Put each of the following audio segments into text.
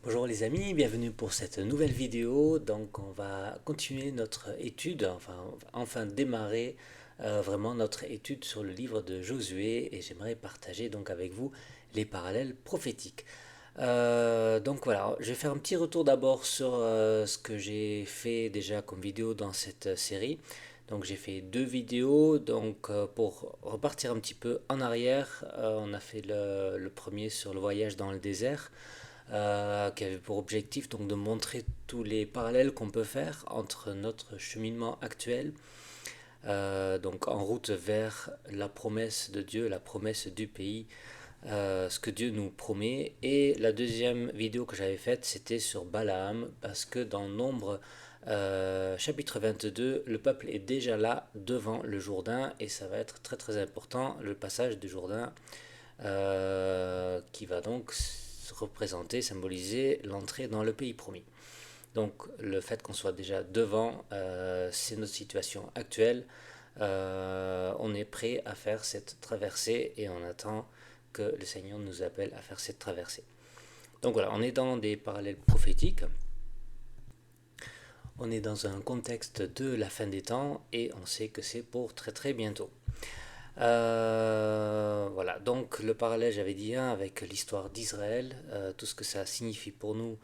Bonjour les amis, bienvenue pour cette nouvelle vidéo. Donc on va continuer notre étude, enfin démarrer vraiment notre étude sur le livre de Josué et j'aimerais partager donc avec vous les parallèles prophétiques. Donc voilà, je vais faire un petit retour d'abord sur ce que j'ai fait déjà comme vidéo dans cette série. Donc j'ai fait deux vidéos, pour repartir un petit peu en arrière, on a fait le premier sur le voyage dans le désert qui avait pour objectif donc de montrer tous les parallèles qu'on peut faire entre notre cheminement actuel, donc en route vers la promesse de Dieu, la promesse du pays, ce que Dieu nous promet. Et la deuxième vidéo que j'avais faite, c'était sur Balaam, parce que dans Nombre chapitre 22, le peuple est déjà là devant le Jourdain, et ça va être très très important, le passage du Jourdain qui va donc représenter, symboliser l'entrée dans le pays promis. Donc le fait qu'on soit déjà devant, c'est notre situation actuelle. On est prêt à faire cette traversée et on attend que le Seigneur nous appelle à faire cette traversée. Donc voilà, on est dans des parallèles prophétiques. On est dans un contexte de la fin des temps et on sait que c'est pour très très bientôt. Voilà, donc le parallèle, j'avais dit un avec l'histoire d'Israël, tout ce que ça signifie pour nous,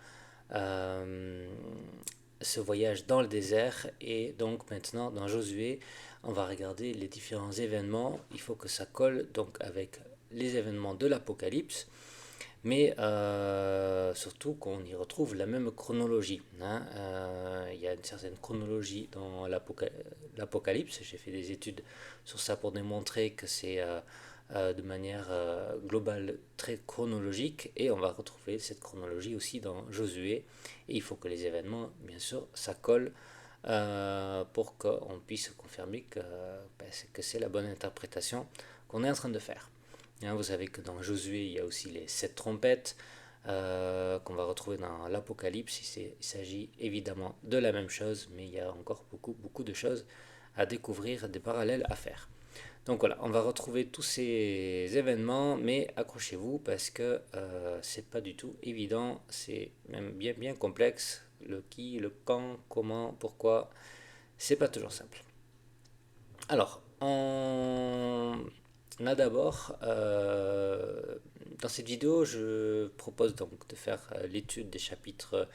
euh, ce voyage dans le désert. Et donc maintenant, dans Josué, on va regarder les différents événements. Il faut que ça colle donc avec les événements de l'Apocalypse, mais surtout qu'on y retrouve la même chronologie, hein. Il y a une certaine chronologie dans l'Apocalypse. J'ai fait des études sur ça pour démontrer que c'est de manière globale très chronologique, et on va retrouver cette chronologie aussi dans Josué. Et il faut que les événements, bien sûr, ça colle pour qu'on puisse confirmer que c'est la bonne interprétation qu'on est en train de faire. Hein, vous savez que dans Josué, il y a aussi les sept trompettes qu'on va retrouver dans l'Apocalypse. Il s'agit évidemment de la même chose, mais il y a encore beaucoup de choses à découvrir, des parallèles à faire. Donc voilà, on va retrouver tous ces événements, mais accrochez-vous parce que c'est pas du tout évident, c'est même bien complexe. Le qui, le quand, comment, pourquoi, c'est pas toujours simple. Alors, on a d'abord, dans cette vidéo, je propose donc de faire l'étude des chapitres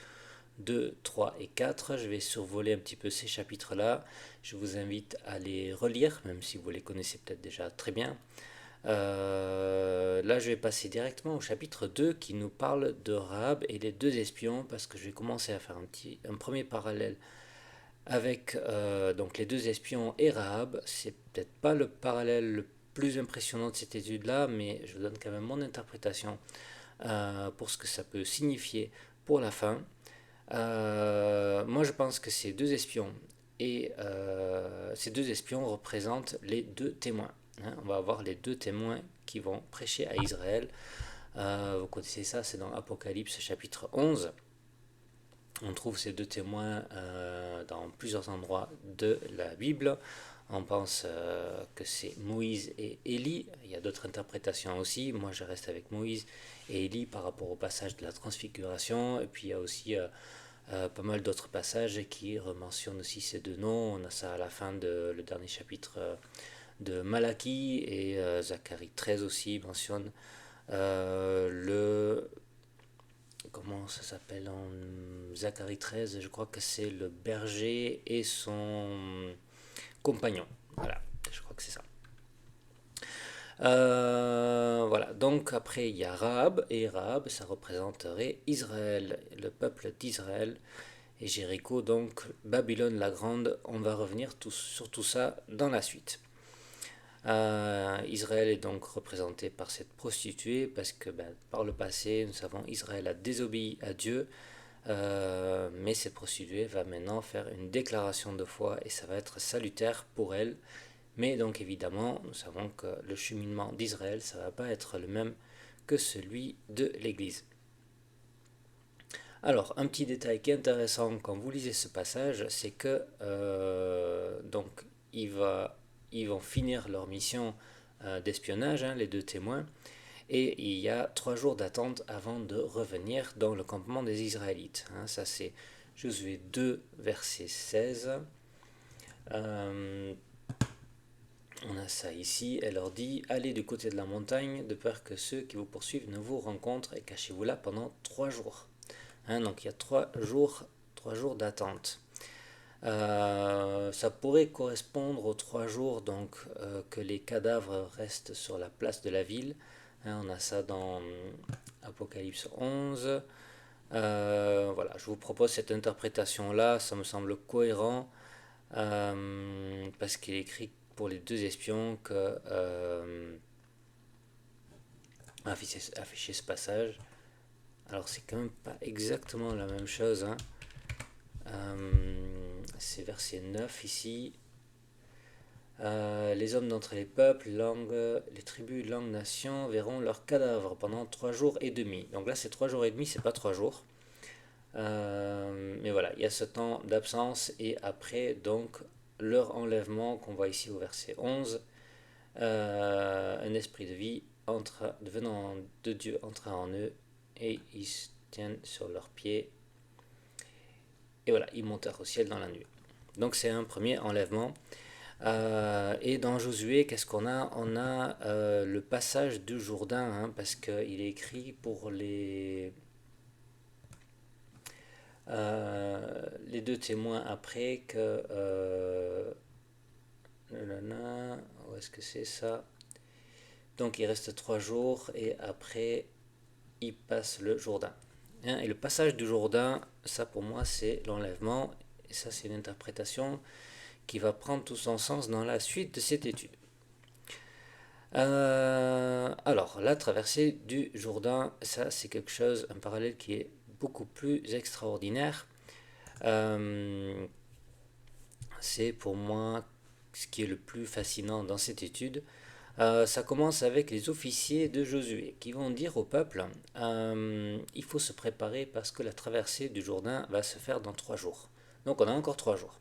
2, 3 et 4. Je vais survoler un petit peu ces chapitres-là. Je vous invite à les relire, même si vous les connaissez peut-être déjà très bien. Là, je vais passer directement au chapitre 2 qui nous parle de Rahab et les deux espions, parce que je vais commencer à faire un premier parallèle avec donc les deux espions et Rahab. C'est peut-être pas le parallèle le plus impressionnant de cette étude-là, mais je vous donne quand même mon interprétation pour ce que ça peut signifier pour la fin. Moi, je pense que ces deux espions représentent les deux témoins, hein. On va avoir les deux témoins qui vont prêcher à Israël. Vous connaissez ça, c'est dans Apocalypse chapitre 11. On trouve ces deux témoins dans plusieurs endroits de la Bible. On pense que c'est Moïse et Élie. Il y a d'autres interprétations aussi. Moi, je reste avec Moïse et Élie par rapport au passage de la transfiguration. Et puis, il y a aussi pas mal d'autres passages qui mentionnent aussi ces deux noms. On a ça à la fin de le dernier chapitre de Malachie, et Zacharie 13 aussi mentionne le comment ça s'appelle en Zacharie 13, je crois que c'est le berger et son compagnon. Voilà, je crois que c'est ça. Voilà, donc après il y a Rahab, et Rahab ça représenterait Israël, le peuple d'Israël, et Jéricho, donc Babylone la Grande. On va revenir sur tout ça dans la suite. Israël est donc représenté par cette prostituée parce que par le passé, nous savons, Israël a désobéi à Dieu. Mais cette prostituée va maintenant faire une déclaration de foi et ça va être salutaire pour elle. Mais donc évidemment, nous savons que le cheminement d'Israël, ça ne va pas être le même que celui de l'Église. Alors, un petit détail qui est intéressant quand vous lisez ce passage, c'est que donc ils vont finir leur mission d'espionnage, hein, les deux témoins, et il y a 3 jours d'attente avant de revenir dans le campement des Israélites. Ça c'est Josué 2, verset 16. On a ça ici. Elle leur dit: allez du côté de la montagne, de peur que ceux qui vous poursuivent ne vous rencontrent, et cachez-vous là pendant 3 jours. Donc il y a 3 jours d'attente. Ça pourrait correspondre aux 3 jours donc que les cadavres restent sur la place de la ville. On a ça dans Apocalypse 11. Voilà, je vous propose cette interprétation-là, ça me semble cohérent, parce qu'il est écrit pour les 2 espions que afficher ce passage. Alors c'est quand même pas exactement la même chose, c'est verset 9 ici. Les hommes d'entre les peuples, langues, les tribus, langues, nations verront leurs cadavres pendant 3 jours et demi. Donc là c'est 3 jours et demi, c'est pas 3 jours. Mais voilà, il y a ce temps d'absence et après donc leur enlèvement qu'on voit ici au verset 11. Un esprit de vie venant de Dieu entra en eux et ils se tiennent sur leurs pieds. Et voilà, ils montèrent au ciel dans la nuit. Donc c'est un premier enlèvement. Et dans Josué, qu'est-ce qu'on a? On a le passage du Jourdain, parce qu'il est écrit pour les 2 témoins après que... où est-ce que c'est ça? Donc il reste 3 jours et après il passe le Jourdain. Et le passage du Jourdain, ça pour moi c'est l'enlèvement. Et ça c'est une interprétation qui va prendre tout son sens dans la suite de cette étude. Alors, la traversée du Jourdain, ça c'est quelque chose, un parallèle qui est beaucoup plus extraordinaire. C'est pour moi ce qui est le plus fascinant dans cette étude. Ça commence avec les officiers de Josué qui vont dire au peuple, il faut se préparer parce que la traversée du Jourdain va se faire dans 3 jours. Donc on a encore 3 jours.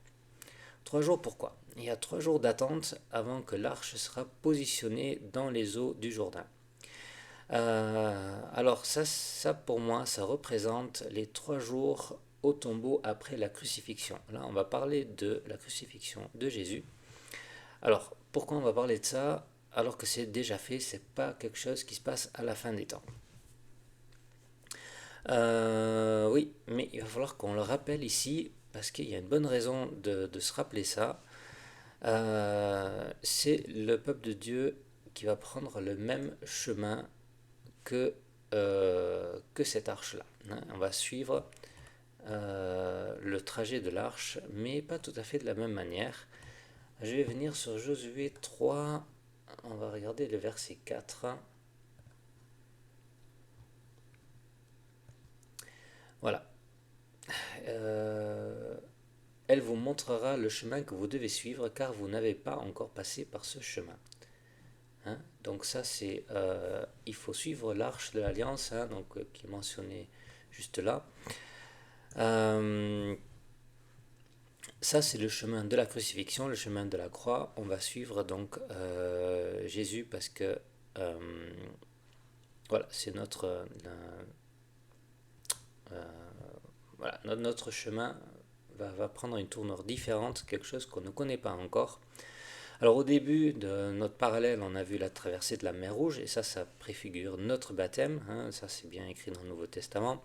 3 jours pourquoi? Il y a 3 jours d'attente avant que l'arche sera positionnée dans les eaux du Jourdain. Alors ça pour moi, ça représente les 3 jours au tombeau après la crucifixion. Là, on va parler de la crucifixion de Jésus. Alors, pourquoi on va parler de ça alors que c'est déjà fait? C'est pas quelque chose qui se passe à la fin des temps. Oui, mais il va falloir qu'on le rappelle ici parce qu'il y a une bonne raison de se rappeler ça. C'est le peuple de Dieu qui va prendre le même chemin que cette arche-là. On va suivre le trajet de l'arche, mais pas tout à fait de la même manière. Je vais venir sur Josué 3, on va regarder le verset 4. Voilà. Elle vous montrera le chemin que vous devez suivre, car vous n'avez pas encore passé par ce chemin. Donc ça c'est, il faut suivre l'arche de l'alliance, qui est mentionné juste là. Ça c'est le chemin de la crucifixion, le chemin de la croix. On va suivre donc Jésus parce que voilà, c'est notre chemin va prendre une tournure différente, quelque chose qu'on ne connaît pas encore. Alors au début de notre parallèle, on a vu la traversée de la mer Rouge, et ça préfigure notre baptême, ça c'est bien écrit dans le Nouveau Testament.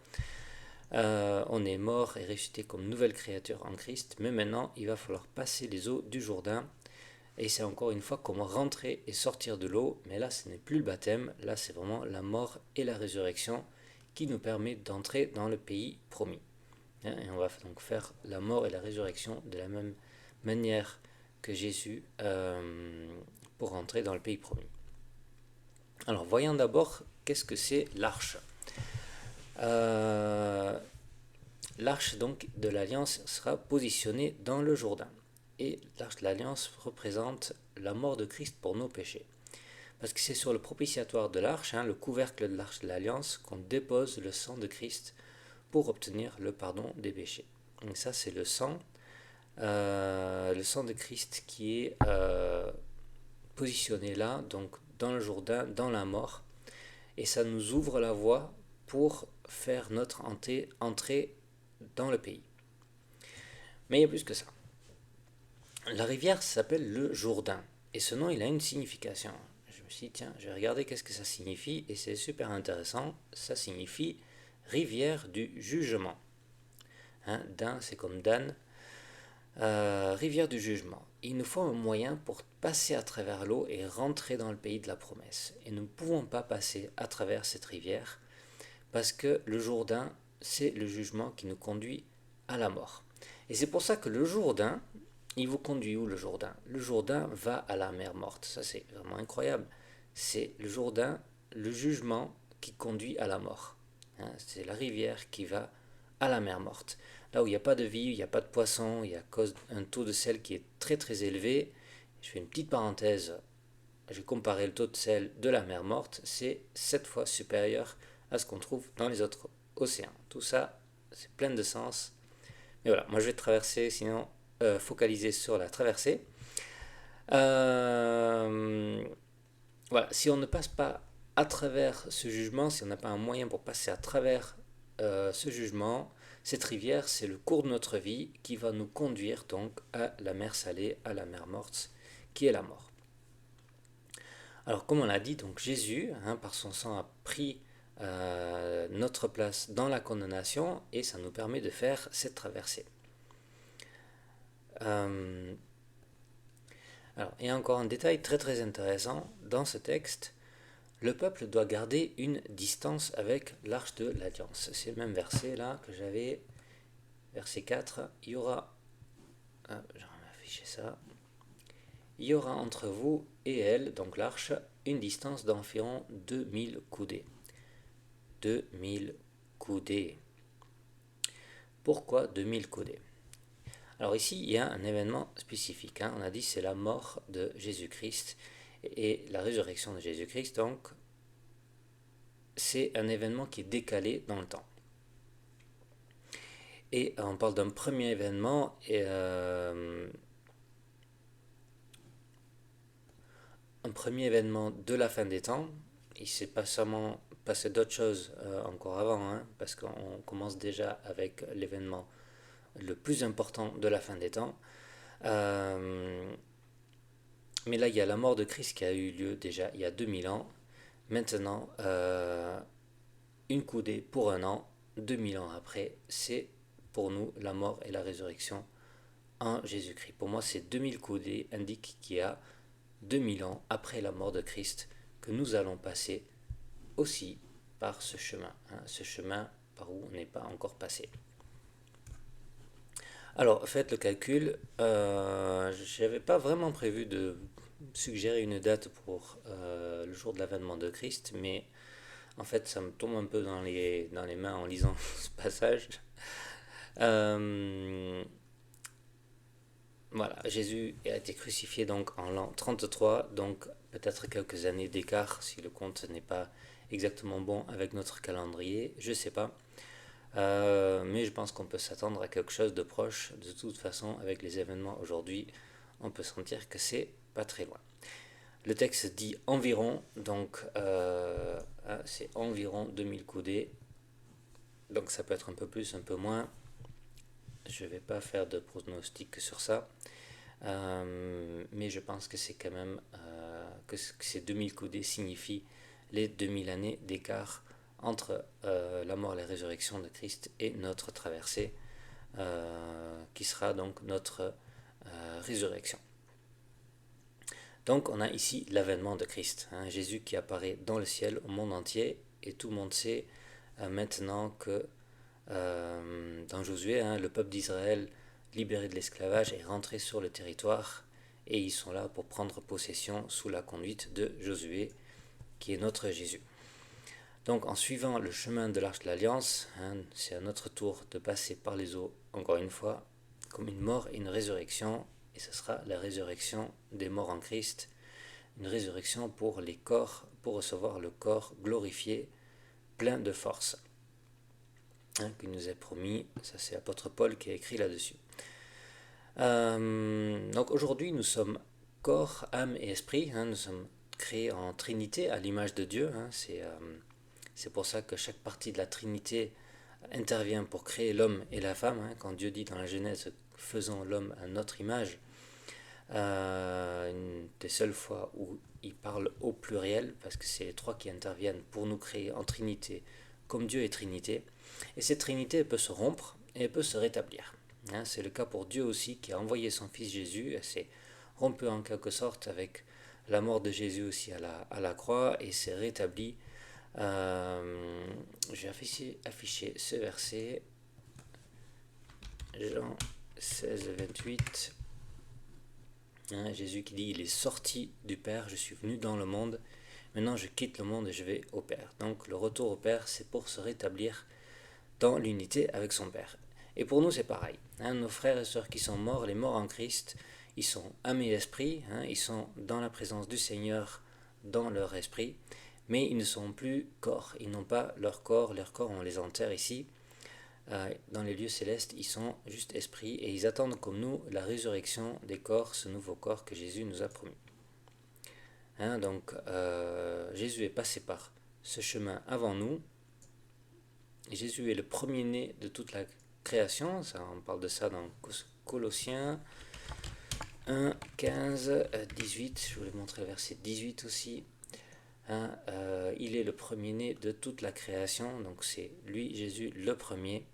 On est mort et ressuscité comme nouvelle créature en Christ, mais maintenant il va falloir passer les eaux du Jourdain, et c'est encore une fois comment rentrer et sortir de l'eau, mais là ce n'est plus le baptême, là c'est vraiment la mort et la résurrection qui nous permet d'entrer dans le pays promis. Et on va donc faire la mort et la résurrection de la même manière que Jésus pour entrer dans le pays promis. Alors voyons d'abord qu'est-ce que c'est l'arche. L'arche donc de l'alliance sera positionnée dans le Jourdain, et l'arche de l'alliance représente la mort de Christ pour nos péchés, parce que c'est sur le propitiatoire de l'arche, le couvercle de l'arche de l'alliance, qu'on dépose le sang de Christ pour obtenir le pardon des péchés. Donc ça c'est le sang de Christ qui est positionné là, donc dans le Jourdain, dans la mort, et ça nous ouvre la voie pour faire notre entrée dans le pays. Mais il y a plus que ça. La rivière s'appelle le Jourdain, et ce nom il a une signification. Je me suis dit, tiens, je vais regarder qu'est-ce que ça signifie, et c'est super intéressant. Ça signifie rivière du jugement. Dan, c'est comme Dan. Rivière du jugement. Il nous faut un moyen pour passer à travers l'eau et rentrer dans le pays de la promesse. Et nous ne pouvons pas passer à travers cette rivière parce que le Jourdain, c'est le jugement qui nous conduit à la mort. Et c'est pour ça que le Jourdain, il vous conduit où le Jourdain? Le Jourdain va à la mer morte. Ça, c'est vraiment incroyable. C'est le Jourdain, le jugement qui conduit à la mort. C'est la rivière qui va à la mer morte. Là où il n'y a pas de vie, il n'y a pas de poissons, il y a un taux de sel qui est très très élevé. Je fais une petite parenthèse, j'ai comparé le taux de sel de la mer morte, c'est 7 fois supérieur à ce qu'on trouve dans les autres océans. Tout ça, c'est plein de sens. Mais voilà, moi je vais traverser, sinon focaliser sur la traversée. Voilà, si on ne passe pas à travers ce jugement, si on n'a pas un moyen pour passer à travers ce jugement, cette rivière, c'est le cours de notre vie qui va nous conduire donc à la mer salée, à la mer morte, qui est la mort. Alors comme on l'a dit, donc Jésus, par son sang, a pris notre place dans la condamnation et ça nous permet de faire cette traversée. Alors, il y a encore un détail très très intéressant dans ce texte. Le peuple doit garder une distance avec l'arche de l'alliance. C'est le même verset là que j'avais, verset 4. Il y aura, je vais afficher ça. Il y aura entre vous et elle, donc l'arche, une distance d'environ 2000 coudées. 2000 coudées. Pourquoi 2000 coudées? Alors ici, il y a un événement spécifique. On a dit c'est la mort de Jésus-Christ et la résurrection de Jésus-Christ. Donc, c'est un événement qui est décalé dans le temps. Et on parle d'un premier événement un premier événement de la fin des temps. Il ne s'est pas seulement passé d'autres choses encore avant, parce qu'on commence déjà avec l'événement le plus important de la fin des temps. Mais là, il y a la mort de Christ qui a eu lieu déjà il y a 2000 ans. Maintenant, une coudée pour un an, 2000 ans après, c'est pour nous la mort et la résurrection en Jésus-Christ. Pour moi, ces 2000 coudées indiquent qu'il y a 2000 ans après la mort de Christ que nous allons passer aussi par ce chemin par où on n'est pas encore passé. Alors, faites le calcul. Je n'avais pas vraiment prévu de suggérer une date pour le jour de l'avènement de Christ, mais en fait, ça me tombe un peu dans les mains en lisant ce passage. Voilà, Jésus a été crucifié donc en l'an 33, donc peut-être quelques années d'écart si le compte n'est pas exactement bon avec notre calendrier, je sais pas. Mais je pense qu'on peut s'attendre à quelque chose de proche. De toute façon, avec les événements aujourd'hui, on peut sentir que c'est pas très loin. Le texte dit environ, donc c'est environ 2000 coudées. Donc ça peut être un peu plus, un peu moins. Je ne vais pas faire de pronostic sur ça. Mais je pense que c'est quand même que ces 2000 coudées signifient les 2000 années d'écart entre la mort et la résurrection de Christ et notre traversée, qui sera donc notre résurrection. Donc on a ici l'avènement de Christ, Jésus qui apparaît dans le ciel au monde entier, et tout le monde sait maintenant que dans Josué, le peuple d'Israël libéré de l'esclavage est rentré sur le territoire, et ils sont là pour prendre possession sous la conduite de Josué, qui est notre Jésus. Donc en suivant le chemin de l'arche de l'Alliance, c'est à notre tour de passer par les eaux, encore une fois, comme une mort et une résurrection, et ce sera la résurrection des morts en Christ, une résurrection pour les corps, pour recevoir le corps glorifié, plein de force, qui nous est promis. Ça c'est l'apôtre Paul qui a écrit là-dessus. Donc aujourd'hui nous sommes corps, âme et esprit, nous sommes créés en Trinité à l'image de Dieu. Hein. C'est pour ça que chaque partie de la Trinité intervient pour créer l'homme et la femme. Hein. Quand Dieu dit dans la Genèse, faisons l'homme à notre image, une des seules fois où il parle au pluriel, parce que c'est les trois qui interviennent pour nous créer en Trinité, comme Dieu est Trinité. Et cette Trinité peut se rompre et elle peut se rétablir. Hein, c'est le cas pour Dieu aussi qui a envoyé son Fils Jésus. Elle s'est rompue en quelque sorte avec la mort de Jésus aussi à la croix et s'est rétablie. Je vais afficher ce verset, Jean 16, 28. Hein, Jésus qui dit, il est sorti du Père, je suis venu dans le monde, maintenant je quitte le monde et je vais au Père. Donc le retour au Père, c'est pour se rétablir dans l'unité avec son Père. Et pour nous, c'est pareil. Hein, nos frères et sœurs qui sont morts, les morts en Christ, ils sont âme et esprit, hein, ils sont dans la présence du Seigneur, dans leur esprit, mais ils ne sont plus corps. Ils n'ont pas leur corps on les enterre ici. Dans les lieux célestes, ils sont juste esprit et ils attendent comme nous la résurrection des corps, ce nouveau corps que Jésus nous a promis. Hein, donc, Jésus est passé par ce chemin avant nous. Jésus est le premier-né de toute la création, ça, on parle de ça dans Colossiens 1, 15, 18, je voulais montrer le verset 18 aussi. Hein, il est le premier-né de toute la création, donc c'est lui, Jésus, le premier-né,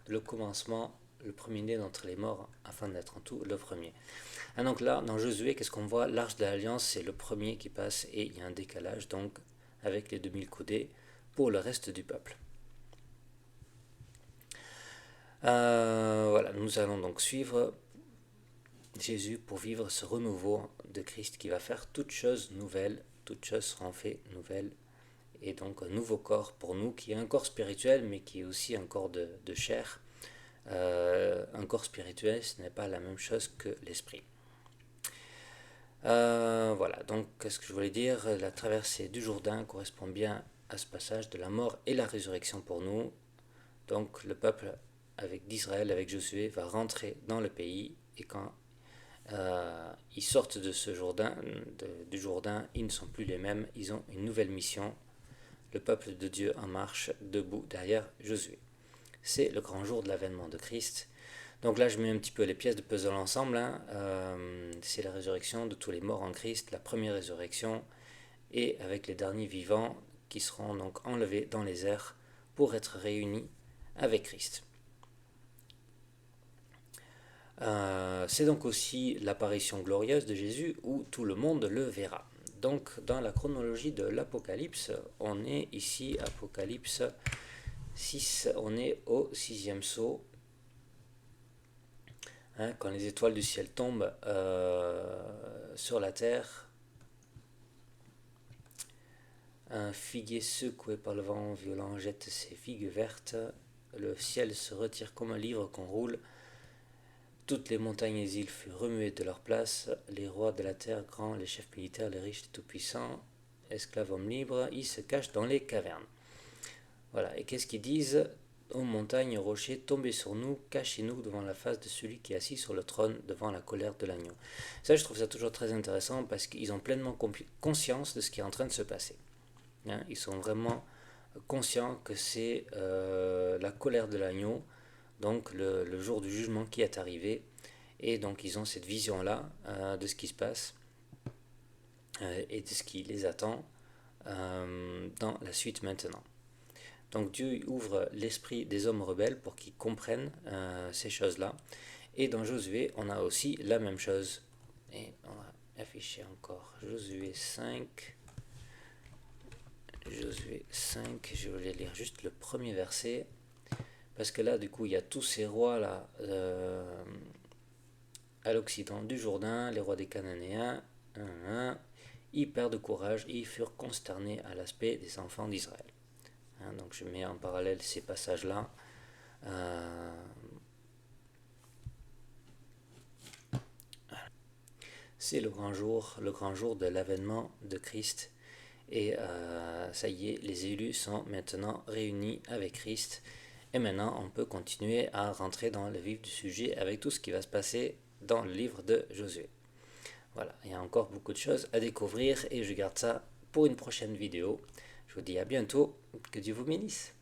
le commencement, le premier-né d'entre les morts, afin d'être en tout le premier. Ah, donc là, dans Josué, qu'est-ce qu'on voit? L'Arche de l'Alliance, c'est le premier qui passe et il y a un décalage, donc avec les 2000 coudées pour le reste du peuple. Voilà, nous allons donc suivre Jésus pour vivre ce renouveau de Christ qui va faire toutes choses nouvelles, toutes choses seront faites nouvelles, et donc un nouveau corps pour nous qui est un corps spirituel mais qui est aussi un corps de chair. Un corps spirituel, ce n'est pas la même chose que l'esprit. Voilà, donc qu'est-ce que je voulais dire? La traversée du Jourdain correspond bien à ce passage de la mort et la résurrection pour nous. Donc le peuple d'Israël, avec Josué, va rentrer dans le pays et quand ils sortent de ce Jourdain, du Jourdain, ils ne sont plus les mêmes, ils ont une nouvelle mission. Le peuple de Dieu en marche, debout derrière Josué. C'est le grand jour de l'avènement de Christ. Donc là, je mets un petit peu les pièces de puzzle ensemble. Hein. C'est la résurrection de tous les morts en Christ, la première résurrection, et avec les derniers vivants qui seront donc enlevés dans les airs pour être réunis avec Christ. C'est donc aussi l'apparition glorieuse de Jésus où tout le monde le verra. Donc dans la chronologie de l'Apocalypse, on est ici, Apocalypse 6, on est au 6e sceau. Hein, quand les étoiles du ciel tombent sur la terre, un figuier secoué par le vent violent jette ses figues vertes, le ciel se retire comme un livre qu'on roule, toutes les montagnes et îles furent remuées de leur place, les rois de la terre grands, les chefs militaires, les riches, les tout-puissants, esclaves hommes libres, ils se cachent dans les cavernes. Voilà, et qu'est-ce qu'ils disent? Ô montagnes, rochers, tombez sur nous, cachez-nous devant la face de celui qui est assis sur le trône, devant la colère de l'agneau. Ça, je trouve ça toujours très intéressant parce qu'ils ont pleinement conscience de ce qui est en train de se passer. Hein, ils sont vraiment conscients que c'est la colère de l'agneau, donc le jour du jugement qui est arrivé, et donc ils ont cette vision-là de ce qui se passe et de ce qui les attend dans la suite maintenant. Donc Dieu ouvre l'esprit des hommes rebelles pour qu'ils comprennent ces choses-là. Et dans Josué, on a aussi la même chose. Et on va afficher encore Josué 5. Josué 5, je voulais lire juste le premier verset. Parce que là, du coup, il y a tous ces rois-là à l'occident du Jourdain, les rois des Cananéens. Ils perdent courage et ils furent consternés à l'aspect des enfants d'Israël. Donc je mets en parallèle ces passages-là. C'est le grand jour de l'avènement de Christ. Et ça y est, les élus sont maintenant réunis avec Christ. Et maintenant, on peut continuer à rentrer dans le vif du sujet avec tout ce qui va se passer dans le livre de Josué. Voilà, il y a encore beaucoup de choses à découvrir et je garde ça pour une prochaine vidéo. Je vous dis à bientôt, que Dieu vous bénisse.